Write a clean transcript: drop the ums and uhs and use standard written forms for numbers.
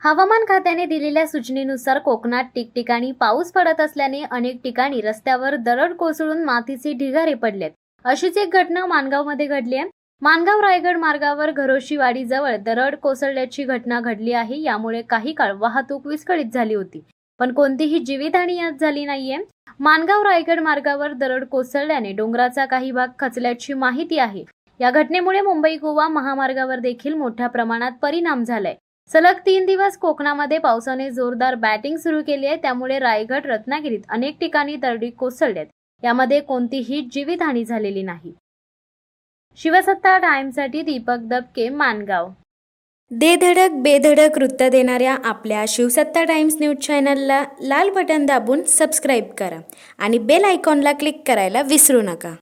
हवामान खात्याने दिलेल्या सूचनेनुसार कोकणात ठिकठिकाणी पाऊस पडत असल्याने अनेक ठिकाणी रस्त्यावर दरड कोसळून मातीचे ढिगारे पडलेत। अशीच एक घटना माणगावमध्ये घडली आहे। माणगाव रायगड मार्गावर घरोशीवाडीजवळ दरड कोसळल्याची घटना घडली आहे। यामुळे काही काळ वाहतूक विस्कळीत झाली होती, पण कोणतीही जीवितहानी यात झाली नाहीये। माणगाव रायगड मार्गावर दरड कोसळल्याने डोंगराचा काही भाग खचल्याची माहिती आहे। या घटनेमुळे मुंबई गोवा महामार्गावर देखील मोठ्या प्रमाणात परिणाम झालाय। सलग 3 दिवस कोकणामध्ये पावसाने जोरदार बॅटिंग सुरू केली आहे। त्यामुळे रायगड रत्नागिरीत अनेक ठिकाणी दरडी कोसळल्यात। यामध्ये कोणतीही जीवितहानी झालेली नाही। शिवसत्ता टाइम्ससाठी दीपक दबके, माणगाव। दे धडक बेधडक वृत्त देणाऱ्या आपल्या शिवसत्ता टाइम्स न्यूज चॅनलला लाल बटन दाबून सबस्क्राईब करा आणि बेल आयकॉनला क्लिक करायला विसरू नका।